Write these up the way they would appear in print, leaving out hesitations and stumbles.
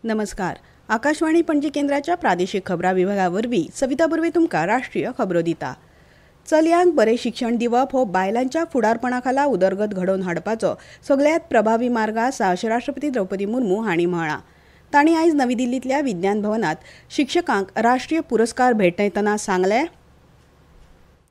नमस्कार. आकाशवाणी पणजी केंद्राच्या प्रादेशिक खबरां विभागावरवीं सविता बर्वे तुमकां राष्ट्रीय खबरो दिता. चलयांक बरें शिक्षण दिवप हो बायलांच्या फुडारपणाखाला उदरगत घडोवन हाडपाचो सगळ्यांत प्रभावी मार्ग आसा अशें राष्ट्रपती द्रौपदी मुर्मू हांणी म्हळां. तांणी आयज नवी दिल्लींतल्या विज्ञान भवनात शिक्षकांक राष्ट्रीय पुरस्कार भेटयतना सांगलें,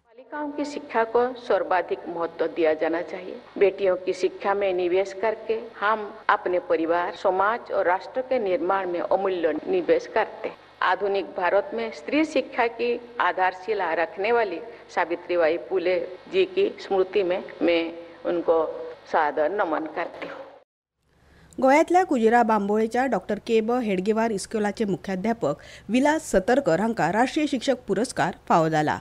बालिकाओं की शिक्षा को सर्वाधिक महत्व दिया जाना चाहिए। बेटियों की शिक्षा में निवेश करके हम अपने परिवार, समाज और राष्ट्र के निर्माण में अमूल्य निवेश करते हैं। आधुनिक भारत में स्त्री शिक्षा की आधारशिला रखने वाली सावित्रीबाई फुले जी की स्मृति में मैं उनको सादर नमन करती हूँ. गोंयांतल्या कुजिरा बांबोळेच्या डॉक्टर के ब हेडगेवार इस्कोलाचे मुख्याध्यापक विलास सतरकर हांकां राष्ट्रीय शिक्षक पुरस्कार फावो जाला.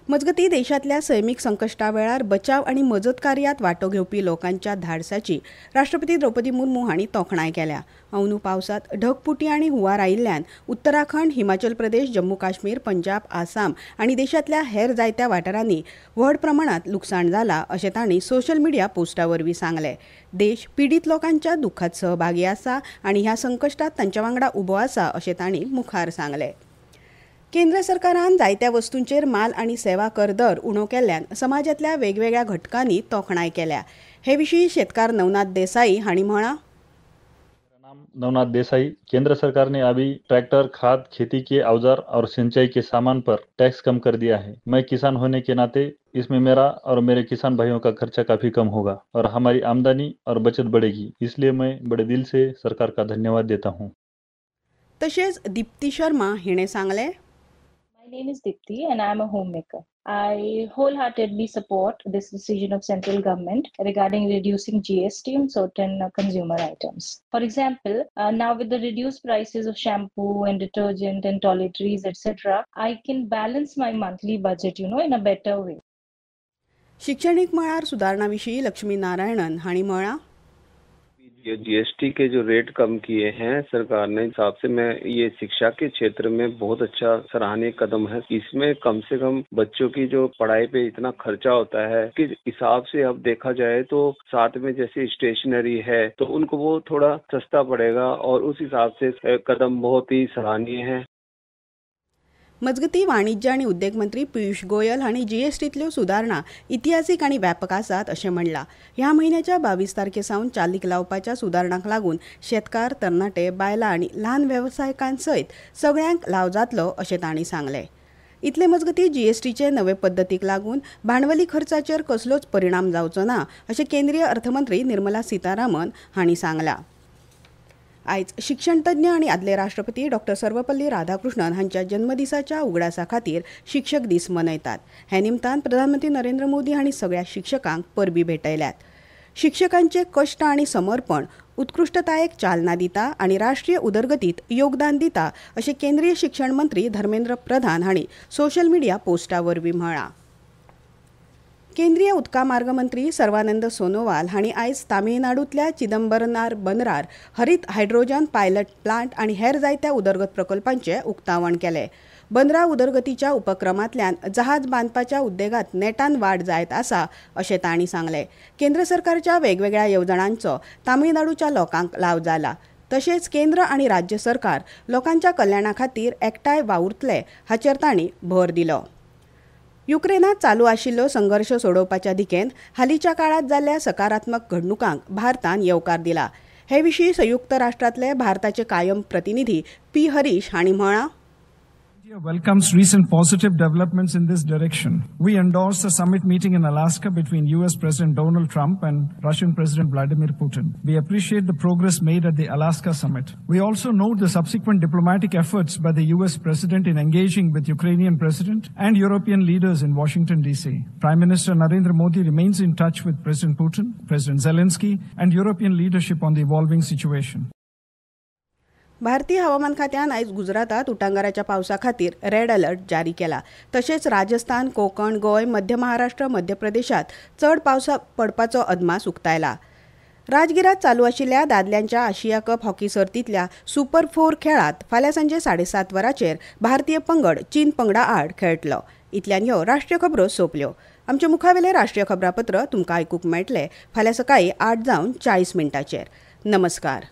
मजगतीं देशांतल्या सैमीक संकश्टा वेळार बचाव आनी मजत कार्यांत वांटो घेवपी लोकांच्या धाडसाची राष्ट्रपती द्रौपदी मुर्मू हांणी तोखणाय केल्या. अंदू पावसांत ढगफुटी आनी हुंवार आयिल्ल्यान उत्तराखंड, हिमाचल प्रदेश, जम्मू काश्मीर, पंजाब, आसाम आनी देशांतल्या हेर जायत्या वाठारांनी व्हड प्रमाणांत लुकसाण जालां अशें तांणी सोशल मिडिया पोस्टा वरवीं सांगलें. देश पिडीत लोकांच्या दुख्खात सहभागी आसा आनी ह्या संकश्टांत तांच्या वांगडा उबो आसा अशें तांणी मुखार सांगलें. केंद्र सरकारान जायत्या वस्तूंचेर माल आनी सेवा कर दर उणो केल्ल्यान समाजांतल्या वेगवेगळ्या घटकांनी तोखणाय केल्या. हे विशीं शेतकार नवनाथ देसाई हांणी म्हळां, नाम नवनाथ देसाई. केंद्र सरकार ने अभी ट्रैक्टर, खाद, खेती के औजार और सिंचाई के सामान पर टैक्स कम कर दिया है. मैं किसान होने के नाते इसमें मेरा और मेरे किसान भाइयों का खर्चा काफी कम होगा और हमारी आमदनी और बचत बढ़ेगी. इसलिए मैं बड़े दिल से सरकार का धन्यवाद देता हूँ. तशेंच दीप्ती शर्मा हिणें सांगलें, My name is Dipti and I am a homemaker. I wholeheartedly support this decision of central government regarding reducing GST on certain consumer items. For example, now with the reduced prices of shampoo and detergent and toiletries, etc., I can balance my monthly budget, in a better way. शिक्षणीक मळार सुदारणा विशीं लक्ष्मी नारायणन हांणी म्हळां, GST के जो rate कम किए हैं सरकार ने, हिसाब से मैं ये शिक्षा के क्षेत्र में बहुत अच्छा सराहनीय कदम है. इसमें कम से कम बच्चों की जो पढ़ाई पे इतना खर्चा होता है कि हिसाब से अब देखा जाए तो साथ में जैसे स्टेशनरी है तो उनको वो थोड़ा सस्ता पड़ेगा और उस हिसाब से कदम बहुत ही सराहनीय है. मजगती वाणिज्य आनी उद्देग मंत्री पियुष गोयल हांणी जीएसटींतल्यो सुदारणा इतिहासीक आनी व्यापक आसात अशें म्हणलां. ह्या म्हयन्याच्या 22 तारखेसावन चालीक लावपाच्या सुदारणांक लागून शेतकार, तरणाटे, बायलां आनी ल्हान वेवसायिकांसयत सगळ्यांक लाव जातलो अशें तांणी सांगलें. इतले मजगती जीएसटीचे नवे पद्दतीक लागून भांडवली खर्चाचेर कसलोच परिणाम जावचो ना अशें केंद्रीय अर्थमंत्री निर्मला सीतारामन हांणी सांगलां. आयज शिक्षण तज्ञ आनी आदले राष्ट्रपती डॉ. सर्वपल्ली राधाकृष्णन हांच्या जन्मदिसाच्या उगडासा खातीर शिक्षक दीस मनयतात. हे निमतान प्रधानमंत्री नरेंद्र मोदी हांणी सगळ्या शिक्षकांक परबी भेटयल्यात. शिक्षकांचे कश्ट आनी समर्पण उत्कृश्टतायेक चालना दिता आनी राष्ट्रीय उदरगतीत योगदान दिता अशें केंद्रीय शिक्षण मंत्री धर्मेंद्र प्रधान हांणी सोशल मिडिया पोस्टा वरवीं म्हळां. केंद्रीय उदका मार्ग मंत्री सर्वानंद सोनोवाल हांणी आयज तामिळनाडूंतल्या चिदंबरनार बंदरार हरीत हायड्रोजन पायलट प्लांट आनी हेर जायत्या उदरगत प्रकल्पांचें उक्तावण केलें. बंदरा उदरगतीच्या उपक्रमांतल्यान जहाज बांदपाच्या उद्देगांत नेटान वाड जायत आसा अशें तांणी सांगलें. केंद्र सरकारच्या वेगवेगळ्या येवजणांचो तामिळनाडूच्या लोकांक लाव जाला. तशेंच केंद्र आनी राज्य सरकार लोकांच्या कल्याणा खातीर एकठांय वावुरतले हाचेर तांणी भर दिलो. युक्रेनात चालू आशिल्लो संघर्श सोडोवपाच्या दिकेन हालींच्या काळात जाल्ल्या सकारात्मक घडणुकांक भारतान येवकार दिला. हे विशीं संयुक्त राष्ट्रांतले भारताचे कायम प्रतिनिधी पी हरीश हांणी म्हळां, India welcomes recent positive developments in this direction. We endorse the summit meeting in Alaska between US President Donald Trump and Russian President Vladimir Putin. We appreciate the progress made at the Alaska summit. We also note the subsequent diplomatic efforts by the US President in engaging with Ukrainian President and European leaders in Washington, D.C. Prime Minister Narendra Modi remains in touch with President Putin, President Zelensky, and European leadership on the evolving situation. भारतीय हवामान खात्यान आयज गुजरातात उटंगाराच्या पावसा खातीर red alert जारी केला. तशेंच राजस्थान, कोकण, गोंय, मध्य महाराष्ट्र, मध्य प्रदेशात चड पावस पडपाचो अदमास उक्तायला. राजगिरात चालू आशिल्ल्या दादल्यांच्या आशिया कप हॉकी सर्तींतल्या सुपर 4 खेळात फाल्यां सांजे 7:30 वरांचेर भारतीय पंगड चीन पंगडा आड खेळटलो. इतल्यान ह्यो राष्ट्रीय खबरो सोंपल्यो. आमचे मुखावेले राष्ट्रीय खबरापत्र तुमकां आयकूंक मेळटले फाल्यां सकाळीं 8:40 नमस्कार.